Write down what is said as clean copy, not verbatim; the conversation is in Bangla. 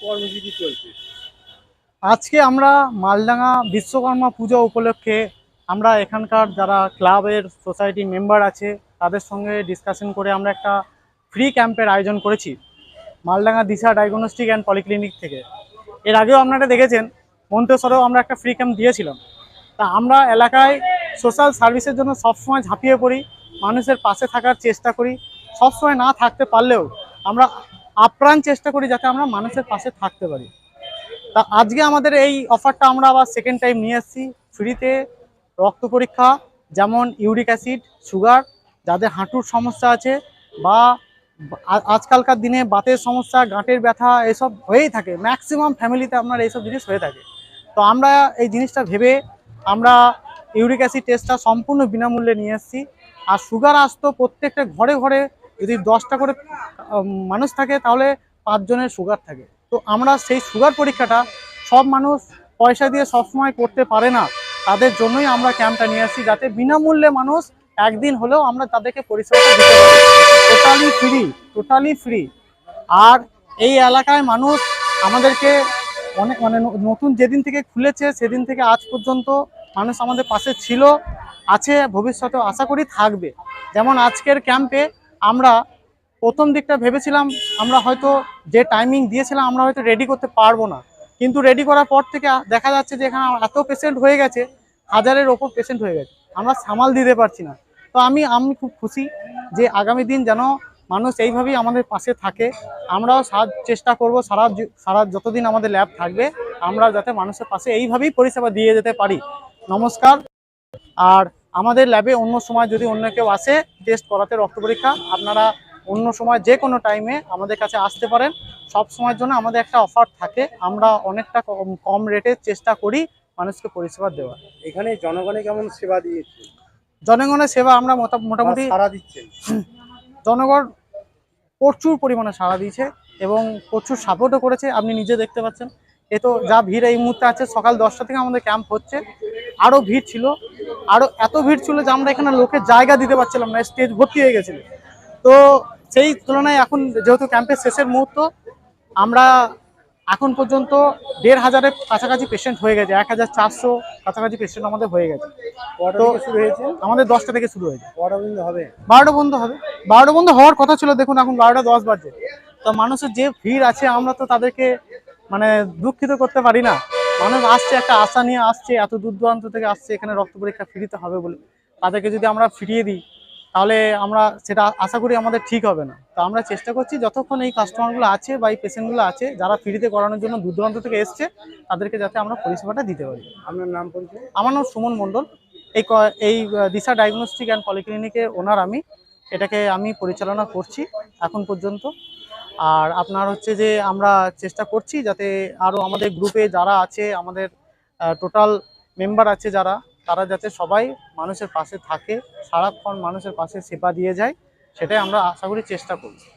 কর্মসূচি চলছে? আজকে আমরা মালডাঙ্গা বিশ্বকর্মা পুজো উপলক্ষে আমরা এখানকার যারা ক্লাবের সোসাইটি মেম্বার আছে তাদের সঙ্গে ডিসকাশন করে আমরা একটা ফ্রি ক্যাম্পের আয়োজন করেছি মালডাঙ্গা দিশা ডায়াগনস্টিক অ্যান্ড পলিক্লিনিক থেকে। এর আগেও আপনারা দেখেছেন মন্তেশ্বরেও আমরা একটা ফ্রি ক্যাম্প দিয়েছিলাম। তা আমরা এলাকায় সোশ্যাল সার্ভিসের জন্য সবসময় ঝাঁপিয়ে পড়ি, মানুষের পাশে থাকার চেষ্টা করি। সবসময় না থাকতে পারলেও আমরা আপ্রাণ চেষ্টা করি যাতে আমরা মানুষের পাশে থাকতে পারি। তা আজকে আমাদের এই অফারটা আমরা আবার সেকেন্ড টাইম নিয়ে এসেছি। ফ্রিতে রক্ত পরীক্ষা, যেমন ইউরিক অ্যাসিড, সুগার, যাদের হাঁটুর সমস্যা আছে বা আজকালকার দিনে বাতের সমস্যা, গাঁটের ব্যথা এসব হয়েই থাকে, ম্যাক্সিমাম ফ্যামিলিতে আপনার এইসব জিনিস হয়ে থাকে। তো আমরা এই জিনিসটা ভেবে আমরা ইউরিক অ্যাসিড টেস্টটা সম্পূর্ণ বিনামূল্যে নিয়ে এসেছি। আর সুগার আসতো প্রত্যেকটা ঘরে ঘরে, যদি 10টা করে মানুষ থাকে তাহলে 5 জনের সুগার থাকে। তো আমরা সেই সুগার পরীক্ষাটা সব মানুষ পয়সা দিয়ে সবসময় করতে পারে না, তাদের জন্যই আমরা ক্যাম্পটা নিয়ে আসছি, যাতে বিনামূল্যে মানুষ একদিন হলেও আমরা তাদেরকে পরিষেবাটা দিতে পারি। Totally free, totally free. আর এই এলাকায় মানুষ আমাদেরকে অনেক নতুন যেদিন থেকে খুলেছে সেদিন থেকে আজ পর্যন্ত মানুষ আমাদের পাশে ছিল, আছে, ভবিষ্যতেও আশা করি থাকবে। যেমন আজকের ক্যাম্পে আমরা প্রথম দিকটা ভেবেছিলাম আমরা হয়তো যে টাইমিং দিয়েছিলাম আমরা হয়তো রেডি করতে পারবো না, কিন্তু রেডি করার পর থেকে দেখা যাচ্ছে যে এখানে এত পেশেন্ট হয়ে গেছে, 1000-এর ওপর পেশেন্ট হয়ে গেছে, আমরা সামাল দিতে পারছি না। তো আমি খুব খুশি যে আগামী দিন যেন মানুষ এইভাবেই আমাদের পাশে থাকে। আমরাও চেষ্টা করব সারা যতদিন আমাদের ল্যাব থাকবে আমরা যাতে মানুষের পাশে এইভাবেই পরিষেবা দিয়ে যেতে পারি। নমস্কার। আর আমাদের ল্যাবে অন্য সময় যদি অন্য কেউ আসে টেস্ট করাতে রক্ত পরীক্ষা, আপনারা অন্য সময় যে কোনো টাইমে আমাদের কাছে আসতে পারেন। সব সময়ের জন্য আমাদের একটা অফার থাকে, আমরা অনেকটা কম রেটে চেষ্টা করি মানুষকে পরিষেবা দেওয়ার। এখানে জনগণে কেমন সেবা দিয়েছে? জনগণের সেবা আমরা মোটামুটি সাড়া দিচ্ছে? জনগণ প্রচুর পরিমাণে সাড়া দিয়েছে এবং প্রচুর সাপোর্টও করেছে, আপনি নিজে দেখতে পাচ্ছেন। এ তো যা ভিড় এই মুহূর্তে আছে, সকাল 10টা থেকে আমাদের ক্যাম্প হচ্ছে, আরও ভিড় ছিল, আরও এত ভিড় ছিল যে আমরা এখানে লোকের জায়গা দিতে পারছিলাম না, স্টেজ ভর্তি হয়ে গেছিল। তো সেই তুলনায় এখন যেহেতু ক্যাম্পের শেষের মুহূর্ত, আমরা এখন পর্যন্ত 1500-এর কাছাকাছি পেশেন্ট হয়ে গেছে, 1400 কাছাকাছি পেশেন্ট আমাদের হয়ে গেছে। তো শুরু হয়েছে আমাদের 10টা থেকে শুরু হয়েছে। 12টা পর্যন্ত হবে? 12টা বন্ধ হবে। 12টা বন্ধ হওয়ার কথা ছিল, দেখুন এখন 12টা 10 বাজে। তো মানুষের যে ভিড় আছে আমরা তো তাদেরকে দুঃখিত করতে পারি না। মানুষ আসছে একটা আশা নিয়ে আসছে, এত দূর দূরান্ত থেকে আসছে এখানে রক্ত পরীক্ষা ফ্রিতে হবে বলে। তাদেরকে যদি আমরা ফিরিয়ে দিই তাহলে আমরা সেটা আশা করি আমাদের ঠিক হবে না। তো আমরা চেষ্টা করছি যতক্ষণ এই কাস্টমারগুলো আছে বা এই পেশেন্টগুলো আছে যারা ফ্রিতে করানোর জন্য দূর দূরান্ত থেকে এসছে, তাদেরকে যাতে আমরা পরিষেবাটা দিতে পারি। আপনার নাম পরিচয়? আমার নাম সুমন মণ্ডল। এই দিশা ডায়াগনস্টিক অ্যান্ড পলিক্লিনিকের ওনার আমি। এটাকে আমি পরিচালনা করছি এখন পর্যন্ত। আর আপনার হচ্ছে যে আমরা চেষ্টা করছি যাতে আরও আমাদের গ্রুপে যারা আছে, আমাদের টোটাল মেম্বার আছে যারা, তারা যাতে সবাই মানুষের পাশে থাকে, সারাক্ষণ মানুষের পাশে সেবা দিয়ে যায়, সেটাই আমরা আশা করি চেষ্টা করছি।